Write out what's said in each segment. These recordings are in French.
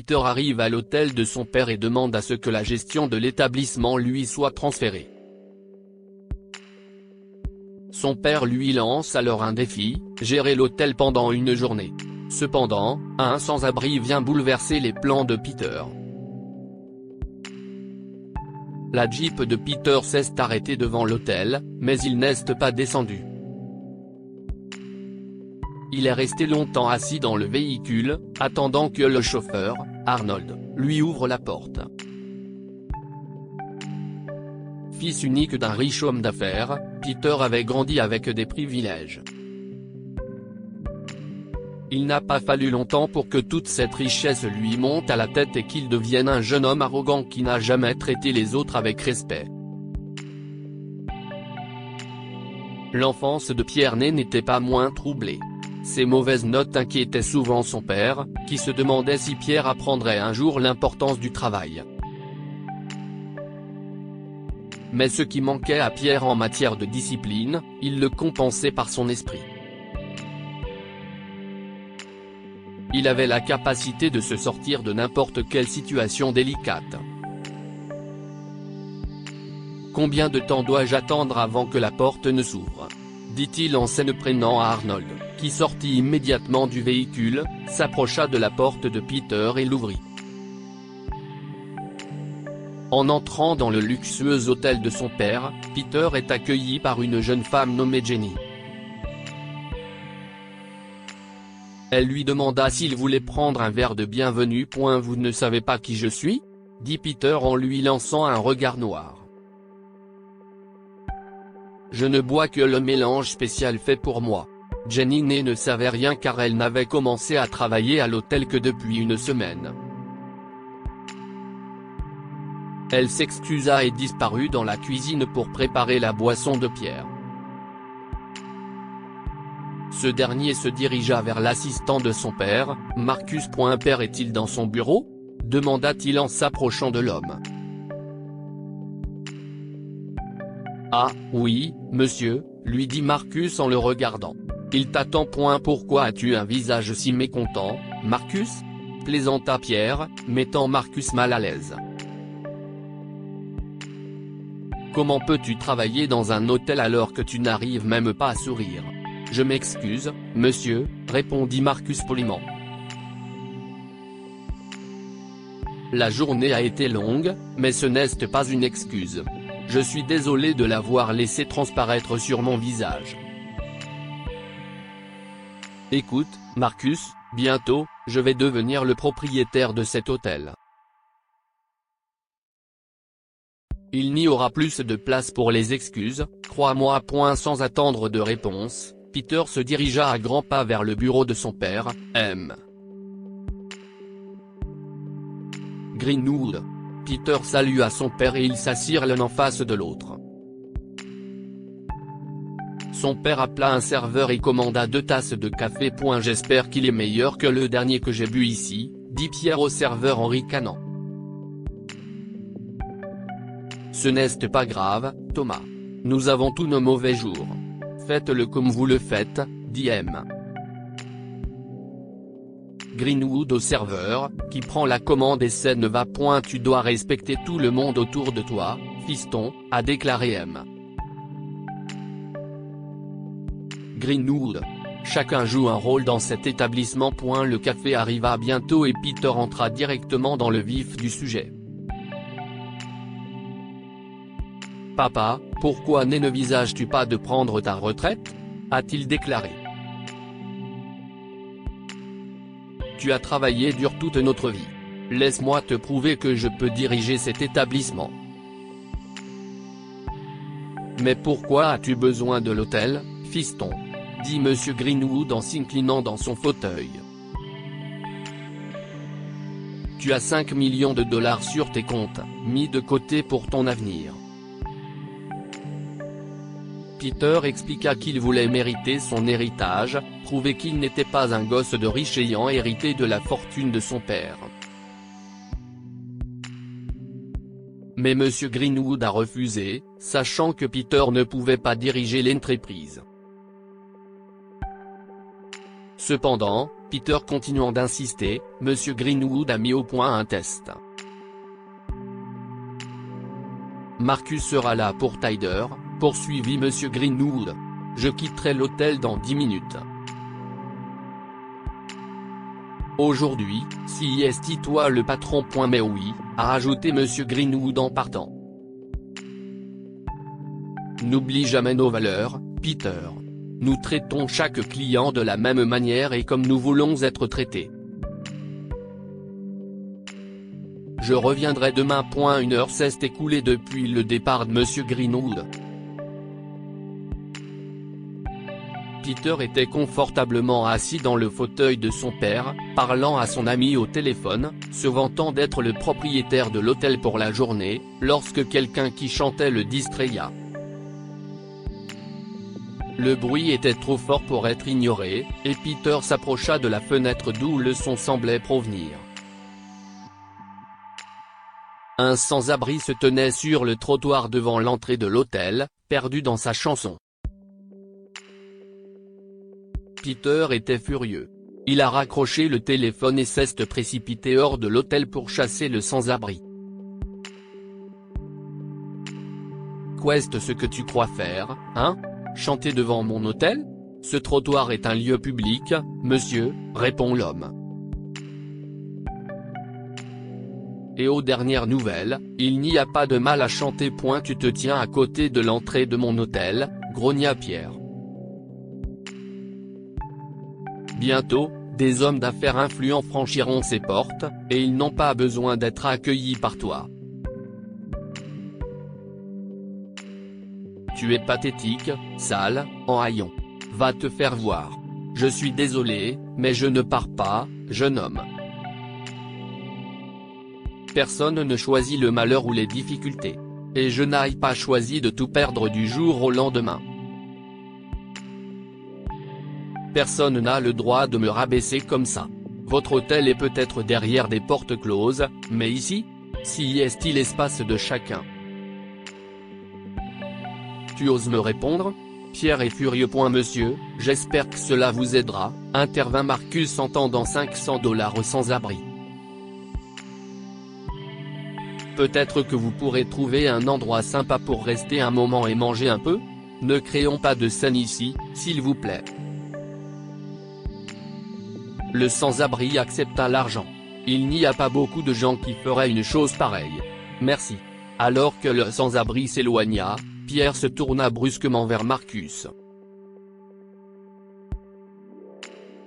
Peter arrive à l'hôtel de son père et demande à ce que la gestion de l'établissement lui soit transférée. Son père lui lance alors un défi, gérer l'hôtel pendant une journée. Cependant, un sans-abri vient bouleverser les plans de Peter. La Jeep de Peter s'est arrêtée devant l'hôtel, mais il n'est pas descendu. Il est resté longtemps assis dans le véhicule, attendant que le chauffeur, Arnold, lui ouvre la porte. Fils unique d'un riche homme d'affaires, Peter avait grandi avec des privilèges. Il n'a pas fallu longtemps pour que toute cette richesse lui monte à la tête et qu'il devienne un jeune homme arrogant qui n'a jamais traité les autres avec respect. L'enfance de Pierre n'était pas moins troublée. Ses mauvaises notes inquiétaient souvent son père, qui se demandait si Pierre apprendrait un jour l'importance du travail. Mais ce qui manquait à Pierre en matière de discipline, il le compensait par son esprit. Il avait la capacité de se sortir de n'importe quelle situation délicate. « Combien de temps dois-je attendre avant que la porte ne s'ouvre ?» dit-il en s'en prenant à Arnold, qui sortit immédiatement du véhicule, s'approcha de la porte de Peter et l'ouvrit. En entrant dans le luxueux hôtel de son père, Peter est accueilli par une jeune femme nommée Jenny. Elle lui demanda s'il voulait prendre un verre de bienvenue. « Vous ne savez pas qui je suis ?» dit Peter en lui lançant un regard noir. « Je ne bois que le mélange spécial fait pour moi. » Jenny ne savait rien car elle n'avait commencé à travailler à l'hôtel que depuis une semaine. Elle s'excusa et disparut dans la cuisine pour préparer la boisson de Pierre. Ce dernier se dirigea vers l'assistant de son père. « Marcus. Père est-il dans son bureau ?» demanda-t-il en s'approchant de l'homme. « Ah, oui, monsieur », lui dit Marcus en le regardant. « Il t'attend. Pourquoi as-tu un visage si mécontent, Marcus ?» plaisanta Pierre, mettant Marcus mal à l'aise. « Comment peux-tu travailler dans un hôtel alors que tu n'arrives même pas à sourire ? » « Je m'excuse, monsieur, » répondit Marcus poliment. « La journée a été longue, mais ce n'est pas une excuse. Je suis désolé de l'avoir laissé transparaître sur mon visage. Écoute, Marcus, bientôt, je vais devenir le propriétaire de cet hôtel. Il n'y aura plus de place pour les excuses, crois-moi. » Sans attendre de réponse, Peter se dirigea à grands pas vers le bureau de son père, M. Greenwood. Peter salua son père et ils s'assirent l'un en face de l'autre. Son père appela un serveur et commanda 2 tasses de café. « J'espère qu'il est meilleur que le dernier que j'ai bu ici, » dit Pierre au serveur en ricanant. « Ce n'est pas grave, Thomas. Nous avons tous nos mauvais jours. Faites-le comme vous le faites, » dit M. Greenwood au serveur, qui prend la commande et ne va point. « Tu dois respecter tout le monde autour de toi, fiston, » a déclaré M. Greenwood. Chacun joue un rôle dans cet établissement. Le café arriva bientôt et Peter entra directement dans le vif du sujet. « Papa, pourquoi n'envisages-tu pas de prendre ta retraite ?» a-t-il déclaré. « Tu as travaillé dur toute notre vie. Laisse-moi te prouver que je peux diriger cet établissement. » « Mais pourquoi as-tu besoin de l'hôtel, fiston ?» dit M. Greenwood en s'inclinant dans son fauteuil. « Tu as 5 millions de dollars sur tes comptes, mis de côté pour ton avenir. » Peter expliqua qu'il voulait mériter son héritage, prouver qu'il n'était pas un gosse de riche ayant hérité de la fortune de son père. Mais M. Greenwood a refusé, sachant que Peter ne pouvait pas diriger l'entreprise. Cependant, Peter continuant d'insister, Monsieur Greenwood a mis au point un test. Marcus sera là pour Tyder, poursuivit Monsieur Greenwood. Je quitterai l'hôtel dans 10 minutes. Aujourd'hui, si est toi le patron. Mais oui, a rajouté Monsieur Greenwood en partant. N'oublie jamais nos valeurs, Peter. Nous traitons chaque client de la même manière et comme nous voulons être traités. Je reviendrai demain. Une heure s'est écoulée depuis le départ de Monsieur Greenwood. Peter était confortablement assis dans le fauteuil de son père, parlant à son ami au téléphone, se vantant d'être le propriétaire de l'hôtel pour la journée, lorsque quelqu'un qui chantait le distraya. Le bruit était trop fort pour être ignoré, et Peter s'approcha de la fenêtre d'où le son semblait provenir. Un sans-abri se tenait sur le trottoir devant l'entrée de l'hôtel, perdu dans sa chanson. Peter était furieux. Il a raccroché le téléphone et s'est précipité hors de l'hôtel pour chasser le sans-abri. Qu'est-ce ce que tu crois faire, hein? Chanter devant mon hôtel? Ce trottoir est un lieu public, monsieur, répond l'homme. Et aux dernières nouvelles, il n'y a pas de mal à chanter. Tu te tiens à côté de l'entrée de mon hôtel, grogna Pierre. Bientôt, des hommes d'affaires influents franchiront ces portes, et ils n'ont pas besoin d'être accueillis par toi. Tu es pathétique, sale, en haillons. Va te faire voir. Je suis désolé, mais je ne pars pas, jeune homme. Personne ne choisit le malheur ou les difficultés. Et je n'ai pas choisi de tout perdre du jour au lendemain. Personne n'a le droit de me rabaisser comme ça. Votre hôtel est peut-être derrière des portes closes, mais ici, si est l'espace de chacun. Tu oses me répondre? Pierre est furieux. Monsieur, j'espère que cela vous aidera, intervint Marcus en tendant $500 aux sans-abri. Peut-être que vous pourrez trouver un endroit sympa pour rester un moment et manger un peu? Ne créons pas de scène ici, s'il vous plaît. Le sans-abri accepta l'argent. Il n'y a pas beaucoup de gens qui feraient une chose pareille. Merci. Alors que le sans-abri s'éloigna, Pierre se tourna brusquement vers Marcus.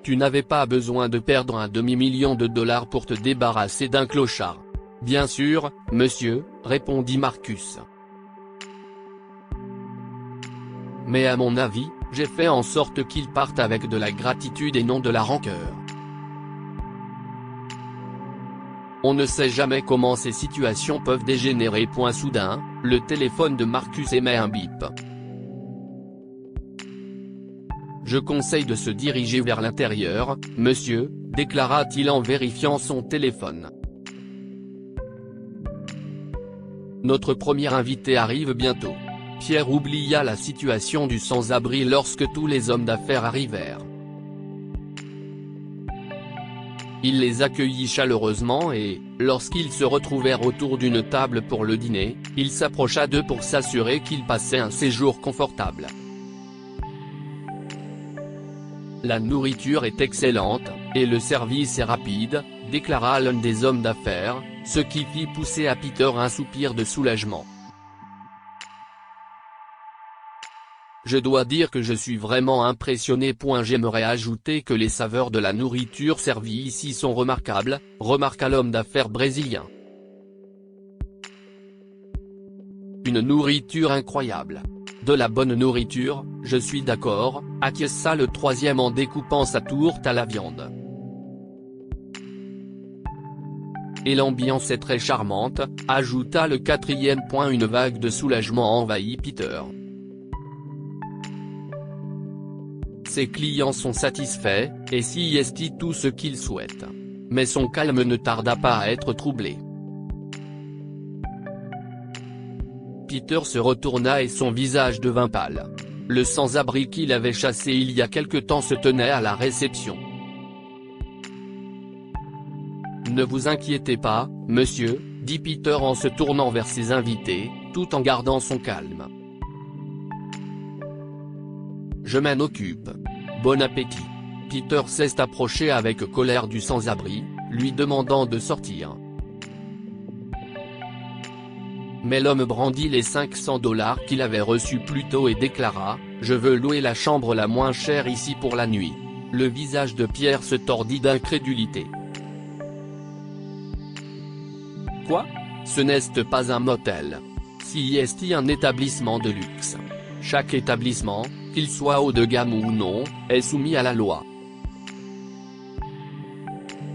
Tu n'avais pas besoin de perdre un demi-million de dollars pour te débarrasser d'un clochard. Bien sûr, monsieur, répondit Marcus. Mais à mon avis, j'ai fait en sorte qu'il parte avec de la gratitude et non de la rancœur. On ne sait jamais comment ces situations peuvent dégénérer. Soudain, le téléphone de Marcus émet un bip. Je conseille de se diriger vers l'intérieur, monsieur, déclara-t-il en vérifiant son téléphone. Notre premier invité arrive bientôt. Pierre oublia la situation du sans-abri lorsque tous les hommes d'affaires arrivèrent. Il les accueillit chaleureusement et, lorsqu'ils se retrouvèrent autour d'une table pour le dîner, il s'approcha d'eux pour s'assurer qu'ils passaient un séjour confortable. La nourriture est excellente, et le service est rapide, déclara l'un des hommes d'affaires, ce qui fit pousser à Peter un soupir de soulagement. Je dois dire que je suis vraiment impressionné. J'aimerais ajouter que les saveurs de la nourriture servie ici sont remarquables, remarqua l'homme d'affaires brésilien. Une nourriture incroyable. De la bonne nourriture, je suis d'accord, acquiesça le troisième en découpant sa tourte à la viande. Et l'ambiance est très charmante, ajouta le quatrième. Une vague de soulagement envahit Peter. Ses clients sont satisfaits, et si est tout ce qu'il souhaite. Mais son calme ne tarda pas à être troublé. Peter se retourna et son visage devint pâle. Le sans-abri qu'il avait chassé il y a quelque temps se tenait à la réception. Ne vous inquiétez pas, monsieur, dit Peter en se tournant vers ses invités, tout en gardant son calme. Je m'en occupe. Bon appétit. Peter s'est approché avec colère du sans-abri, lui demandant de sortir. Mais l'homme brandit les $500 qu'il avait reçus plus tôt et déclara « Je veux louer la chambre la moins chère ici pour la nuit ». Le visage de Pierre se tordit d'incrédulité. « Quoi ? Ce n'est pas un motel. C'est un établissement de luxe. Chaque établissement, qu'il soit haut de gamme ou non, est soumis à la loi.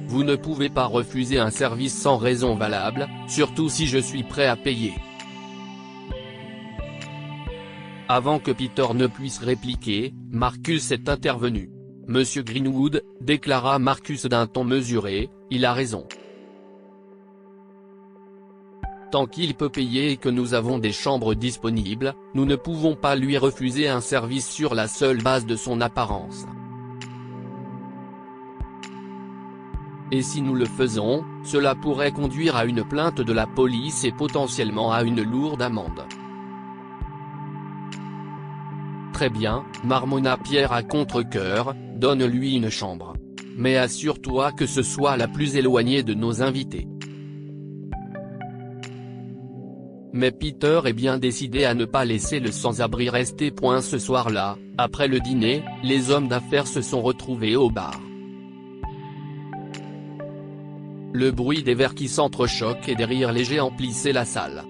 Vous ne pouvez pas refuser un service sans raison valable, surtout si je suis prêt à payer. » Avant que Peter ne puisse répliquer, Marcus est intervenu. « Monsieur Greenwood, » déclara Marcus d'un ton mesuré, « il a raison. Tant qu'il peut payer et que nous avons des chambres disponibles, nous ne pouvons pas lui refuser un service sur la seule base de son apparence. Et si nous le faisons, cela pourrait conduire à une plainte de la police et potentiellement à une lourde amende. » Très bien, marmonna Pierre à contre-cœur, donne-lui une chambre. Mais assure-toi que ce soit la plus éloignée de nos invités. Mais Peter est bien décidé à ne pas laisser le sans-abri rester. Ce soir-là, après le dîner, les hommes d'affaires se sont retrouvés au bar. Le bruit des verres qui s'entrechoquent et des rires légers emplissait la salle.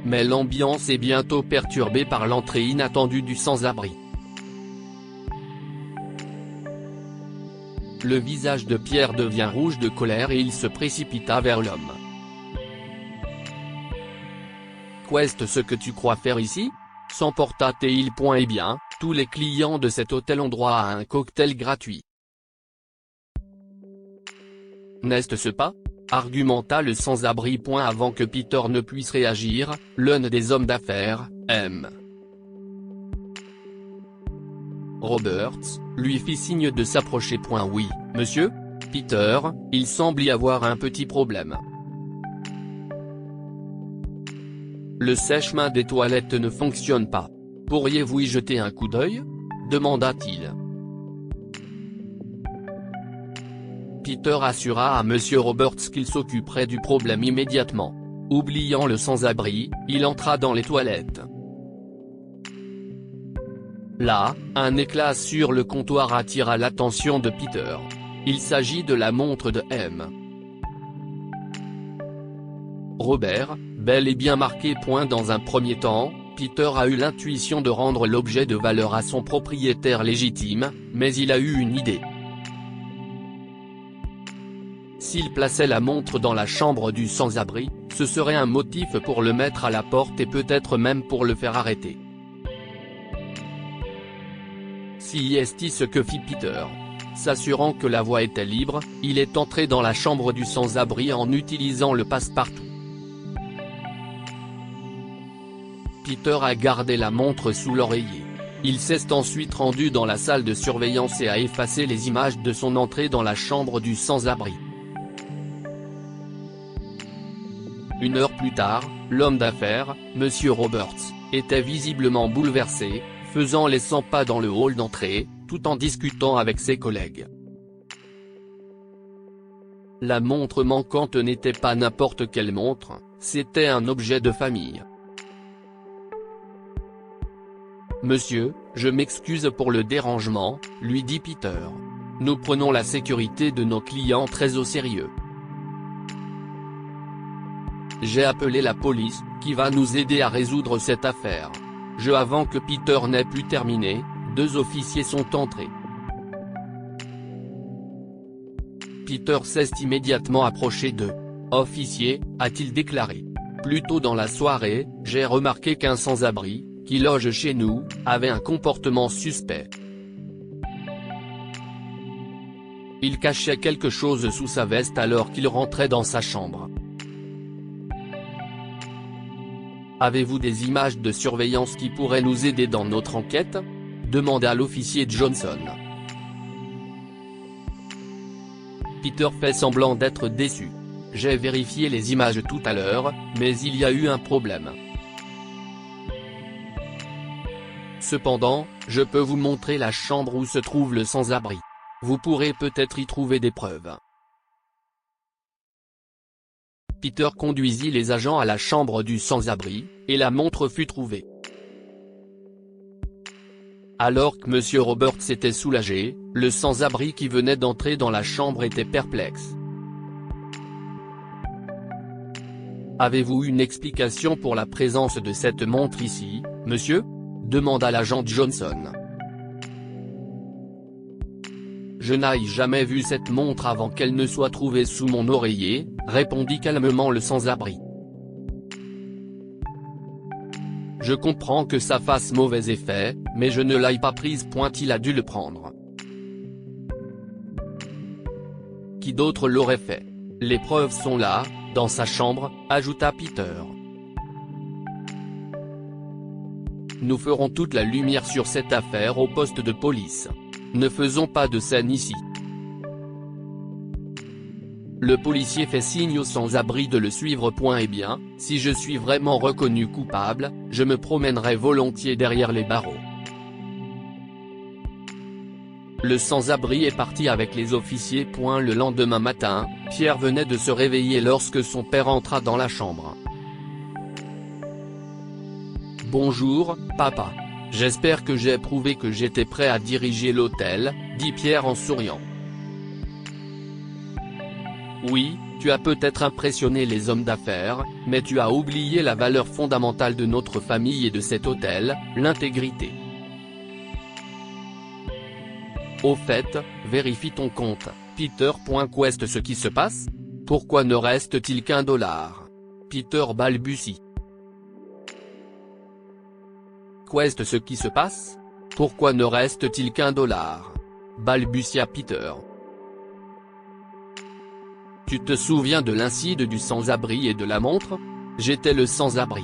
Mais l'ambiance est bientôt perturbée par l'entrée inattendue du sans-abri. Le visage de Pierre devient rouge de colère et il se précipita vers l'homme. « Qu'est-ce ce que tu crois faire ici ? S'emporta-t-il ? Eh bien, tous les clients de cet hôtel ont droit à un cocktail gratuit. N'est-ce pas ? Argumenta le sans-abri. Avant que Peter ne puisse réagir, l'un des hommes d'affaires, M. Roberts, lui fit signe de s'approcher. Oui, monsieur ? Peter, il semble y avoir un petit problème. Le sèche-main des toilettes ne fonctionne pas. Pourriez-vous y jeter un coup d'œil ? Demanda-t-il. Peter assura à monsieur Roberts qu'il s'occuperait du problème immédiatement. Oubliant le sans-abri, il entra dans les toilettes. Là, un éclat sur le comptoir attira l'attention de Peter. Il s'agit de la montre de M. Robert, bel et bien marquée. Dans un premier temps, Peter a eu l'intuition de rendre l'objet de valeur à son propriétaire légitime, mais il a eu une idée. S'il plaçait la montre dans la chambre du sans-abri, ce serait un motif pour le mettre à la porte et peut-être même pour le faire arrêter. Si est ce que fit Peter. S'assurant que la voie était libre, il est entré dans la chambre du sans-abri en utilisant le passe-partout. Peter a gardé la montre sous l'oreiller. Il s'est ensuite rendu dans la salle de surveillance et a effacé les images de son entrée dans la chambre du sans-abri. Une heure plus tard, l'homme d'affaires, monsieur Roberts, était visiblement bouleversé, faisant les 100 pas dans le hall d'entrée, tout en discutant avec ses collègues. La montre manquante n'était pas n'importe quelle montre, c'était un objet de famille. « Monsieur, je m'excuse pour le dérangement », lui dit Peter. « Nous prenons la sécurité de nos clients très au sérieux. J'ai appelé la police, qui va nous aider à résoudre cette affaire. » Avant que Peter n'ait pu terminer, 2 officiers sont entrés. Peter s'est immédiatement approché d'eux. « Officier », a-t-il déclaré. « Plus tôt dans la soirée, j'ai remarqué qu'un sans-abri, qui loge chez nous, avait un comportement suspect. Il cachait quelque chose sous sa veste alors qu'il rentrait dans sa chambre. Avez-vous des images de surveillance qui pourraient nous aider dans notre enquête ? Demanda l'officier Johnson. Peter fait semblant d'être déçu. J'ai vérifié les images tout à l'heure, mais il y a eu un problème. Cependant, je peux vous montrer la chambre où se trouve le sans-abri. Vous pourrez peut-être y trouver des preuves. Peter conduisit les agents à la chambre du sans-abri, et la montre fut trouvée. Alors que M. Roberts était soulagé, le sans-abri qui venait d'entrer dans la chambre était perplexe. « Avez-vous une explication pour la présence de cette montre ici, monsieur ?» demanda l'agent Johnson. « Je n'ai jamais vu cette montre avant qu'elle ne soit trouvée sous mon oreiller, » répondit calmement le sans-abri. « Je comprends que ça fasse mauvais effet, mais je ne l'ai pas prise. Il a dû le prendre. » Qui d'autre l'aurait fait ? Les preuves sont là, dans sa chambre, ajouta Peter. Nous ferons toute la lumière sur cette affaire au poste de police. Ne faisons pas de scène ici. Le policier fait signe au sans-abri de le suivre. Eh bien, si je suis vraiment reconnu coupable, je me promènerai volontiers derrière les barreaux. Le sans-abri est parti avec les officiers. Le lendemain matin, Pierre venait de se réveiller lorsque son père entra dans la chambre. « Bonjour, papa. J'espère que j'ai prouvé que j'étais prêt à diriger l'hôtel, » dit Pierre en souriant. « Oui, tu as peut-être impressionné les hommes d'affaires, mais tu as oublié la valeur fondamentale de notre famille et de cet hôtel, l'intégrité. Au fait, vérifie ton compte, Peter. Qu'est ce qui se passe ? Pourquoi ne reste-t-il qu'un dollar ? Peter balbutie. Qu'est ce qui se passe ? Pourquoi ne reste-t-il qu'un dollar ? Balbutia Peter. Tu te souviens de l'incide du sans-abri et de la montre ? J'étais le sans-abri.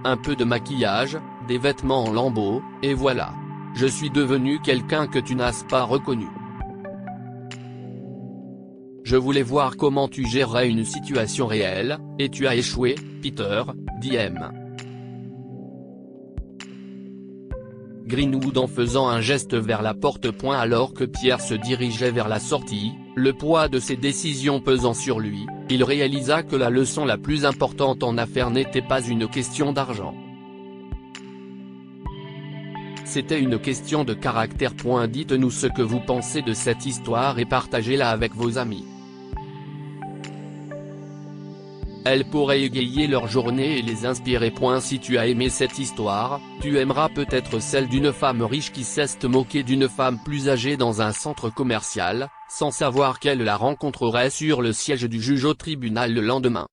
Un peu de maquillage, des vêtements en lambeaux, et voilà. Je suis devenu quelqu'un que tu n'as pas reconnu. Je voulais voir comment tu gérerais une situation réelle, et tu as échoué, Peter, dit M. Greenwood en faisant un geste vers la porte. Alors que Pierre se dirigeait vers la sortie, le poids de ses décisions pesant sur lui, il réalisa que la leçon la plus importante en affaires n'était pas une question d'argent. C'était une question de caractère. Dites-nous ce que vous pensez de cette histoire et partagez-la avec vos amis. Elle pourrait égayer leur journée et les inspirer. Si tu as aimé cette histoire, tu aimeras peut-être celle d'une femme riche qui s'est moquée d'une femme plus âgée dans un centre commercial, sans savoir qu'elle la rencontrerait sur le siège du juge au tribunal le lendemain.